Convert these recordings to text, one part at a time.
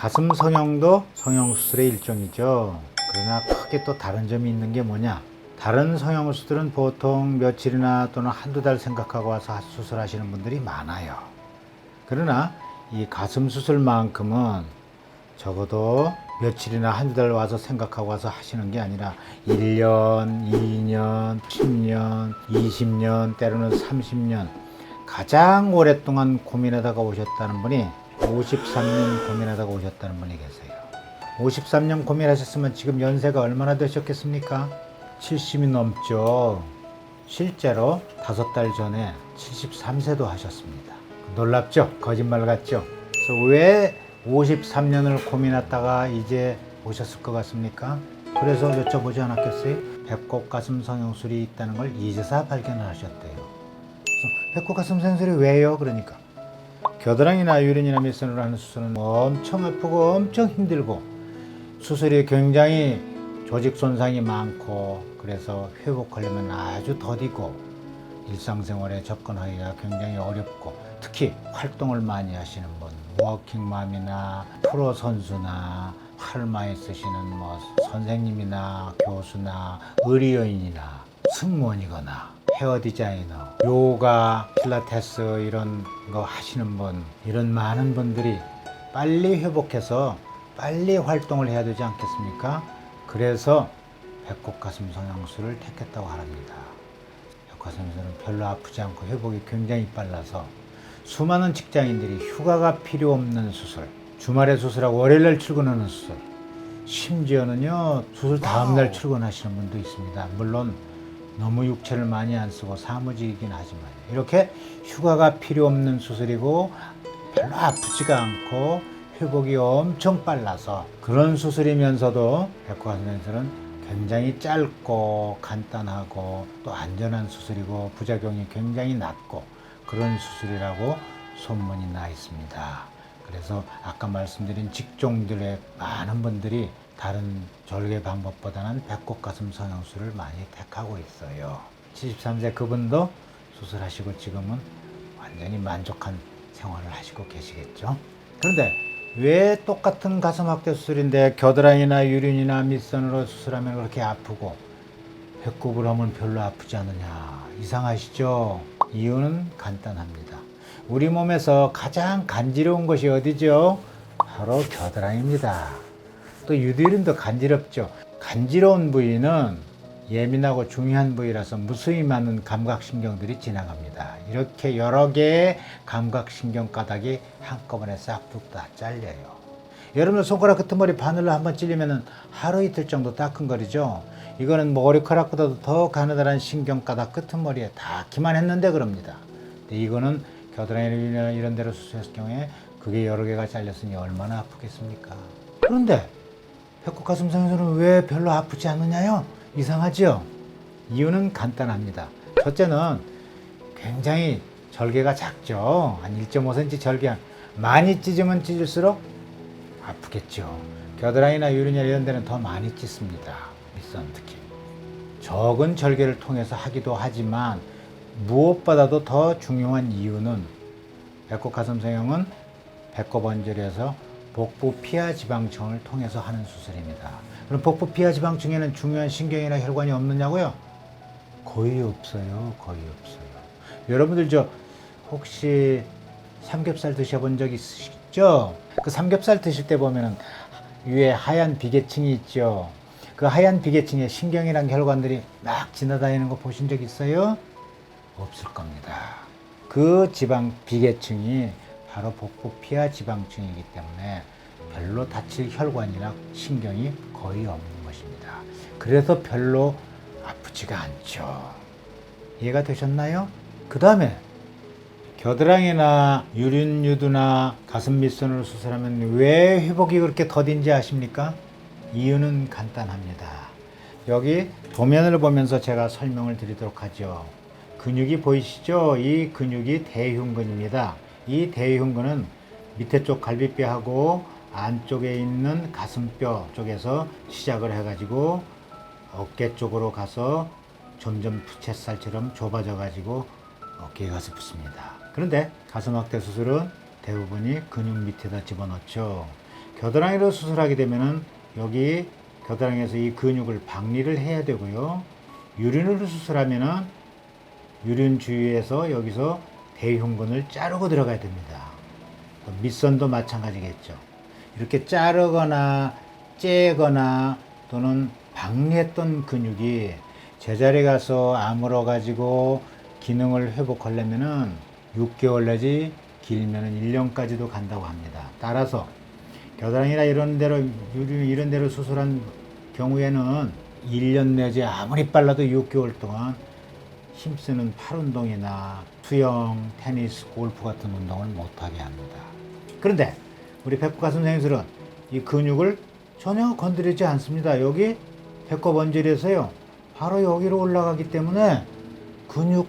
가슴 성형도 성형수술의 일종이죠. 그러나 크게 또 다른 점이 있는 게 뭐냐? 다른 성형수술은 보통 며칠이나 또는 한두 달 생각하고 와서 수술하시는 분들이 많아요. 그러나 이 가슴 수술만큼은 적어도 며칠이나 한두 달 와서 생각하고 와서 하시는 게 아니라 1년, 2년, 10년, 20년, 때로는 30년 가장 오랫동안 고민하다가 오셨다는 분이 53년 고민하다가 오셨다는 분이 계세요. 53년 고민하셨으면 지금 연세가 얼마나 되셨겠습니까? 70이 넘죠. 실제로 5달 전에 73세도 하셨습니다. 놀랍죠? 거짓말 같죠? 그래서 왜 53년을 고민했다가 이제 오셨을 것 같습니까? 그래서 여쭤보지 않았겠어요? 배꼽 가슴 성형술이 있다는 걸 이제서 발견을 하셨대요. 그래서 배꼽 가슴 성형술이 왜요? 그러니까 겨드랑이나 유린이나 밑선으로 하는 수술은 엄청 아프고 엄청 힘들고 수술이 굉장히 조직 손상이 많고 그래서 회복하려면 아주 더디고 일상생활에 접근하기가 굉장히 어렵고 특히 활동을 많이 하시는 분, 워킹맘이나 프로 선수나 팔을 많이 쓰시는 선생님이나 교수나 의료인이나 승무원이거나 헤어 디자이너, 요가, 필라테스 이런 거 하시는 분, 이런 많은 분들이 빨리 회복해서 빨리 활동을 해야 되지 않겠습니까? 그래서 배꼽 가슴 성형술을 택했다고 합니다. 배꼽 가슴 성형술은 별로 아프지 않고 회복이 굉장히 빨라서 수많은 직장인들이 휴가가 필요 없는 수술, 주말에 수술하고 월요일날 출근하는 수술, 심지어는요 수술 다음날 출근하시는 분도 있습니다. 물론 너무 육체를 많이 안 쓰고 사무직이긴 하지만 이렇게 휴가가 필요 없는 수술이고 별로 아프지가 않고 회복이 엄청 빨라서 그런 수술이면서도 배꼽 가슴 성형술은 굉장히 짧고 간단하고 또 안전한 수술이고 부작용이 굉장히 낮고 그런 수술이라고 소문이 나 있습니다. 그래서 아까 말씀드린 직종들의 많은 분들이 다른 절개 방법보다는 배꼽 가슴 성형술을 많이 택하고 있어요. 73세 그분도 수술하시고 지금은 완전히 만족한 생활을 하시고 계시겠죠. 그런데 왜 똑같은 가슴 확대 수술인데 겨드랑이나 유린이나 밑선으로 수술하면 그렇게 아프고 배꼽을 하면 별로 아프지 않느냐? 이상하시죠? 이유는 간단합니다. 우리 몸에서 가장 간지러운 것이 어디죠? 바로 겨드랑이입니다. 또 유두리도 간지럽죠. 간지러운 부위는 예민하고 중요한 부위라서 무수히 많은 감각신경들이 지나갑니다. 이렇게 여러 개의 감각신경 가닥이 한꺼번에 싹둑 다 잘려요. 여러분 손가락 끝머리 바늘로 한번 찔리면 하루 이틀 정도 따끔거리죠. 이거는 머리카락보다도 더 가느다란 신경 가닥 끝머리에 닿기만 했는데 그럽니다. 근데 이거는 겨드랑이나 이런 데로 수술했을 경우에 그게 여러 개가 잘렸으니 얼마나 아프겠습니까? 그런데 배꼽 가슴 성형술은 왜 별로 아프지 않느냐요? 이상하죠? 이유는 간단합니다. 첫째는 굉장히 절개가 작죠. 한 1.5cm 절개. 많이 찢으면 찢을수록 아프겠죠. 겨드랑이나 유리냐 이런 데는 더 많이 찢습니다. 밑선 특히. 적은 절개를 통해서 하기도 하지만 무엇보다도 더 중요한 이유는 배꼽 가슴 성형은 배꼽 언저리에서 복부 피하 지방층을 통해서 하는 수술입니다. 그럼 복부 피하 지방층에는 중요한 신경이나 혈관이 없느냐고요? 거의 없어요. 거의 없어요. 여러분들 혹시 삼겹살 드셔본 적 있으시죠? 그 삼겹살 드실 때 보면은 위에 하얀 비계층이 있죠. 그 하얀 비계층에 신경이랑 혈관들이 막 지나다니는 거 보신 적 있어요? 없을 겁니다. 그 지방 비계층이 바로 복부 피하 지방층이기 때문에 별로 다칠 혈관이나 신경이 거의 없는 것입니다. 그래서 별로 아프지가 않죠. 이해가 되셨나요? 그 다음에 겨드랑이나 유린 유두나 가슴 밑선으로 수술하면 왜 회복이 그렇게 더딘지 아십니까? 이유는 간단합니다. 여기 도면을 보면서 제가 설명을 드리도록 하죠. 근육이 보이시죠? 이 근육이 대흉근입니다. 이 대흉근은 밑에 쪽 갈비뼈하고 안쪽에 있는 가슴뼈 쪽에서 시작을 해가지고 어깨 쪽으로 가서 점점 부채살처럼 좁아져 가지고 어깨에 가서 붙습니다. 그런데 가슴 확대 수술은 대부분이 근육 밑에다 집어넣죠. 겨드랑이로 수술하게 되면은 여기 겨드랑이에서 이 근육을 박리를 해야 되고요. 유륜으로 수술하면은 유륜 주위에서 여기서 대흉근을 자르고 들어가야 됩니다. 밑선도 마찬가지겠죠. 이렇게 자르거나 째거나 또는 박리했던 근육이 제자리에 가서 아물어 가지고 기능을 회복하려면은 6개월 내지 길면은 1년까지도 간다고 합니다. 따라서 겨드랑이나 이런 데로 유륜 이런 데로 수술한 경우에는 1년 내지 아무리 빨라도 6개월 동안 힘쓰는 팔 운동이나 수영, 테니스, 골프 같은 운동을 못하게 합니다. 그런데 우리 배꼽 가슴 선생님들은 이 근육을 전혀 건드리지 않습니다. 여기 배꼽 언질에서요 바로 여기로 올라가기 때문에 근육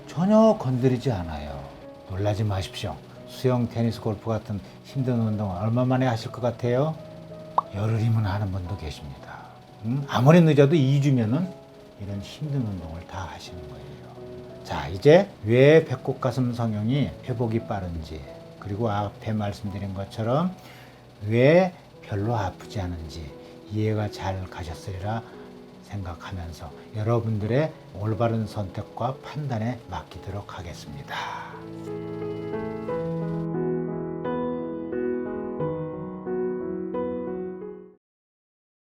전혀 건드리지 않아요. 놀라지 마십시오. 수영, 테니스, 골프 같은 힘든 운동을 얼마 만에 하실 것 같아요? 열흘이면 하는 분도 계십니다. 아무리 늦어도 2주면은 이런 힘든 운동을 다 하시는 거예요. 자, 이제 왜 배꼽 가슴 성형이 회복이 빠른지, 그리고 앞에 말씀드린 것처럼 왜 별로 아프지 않은지 이해가 잘 가셨으리라 생각하면서 여러분들의 올바른 선택과 판단에 맡기도록 하겠습니다.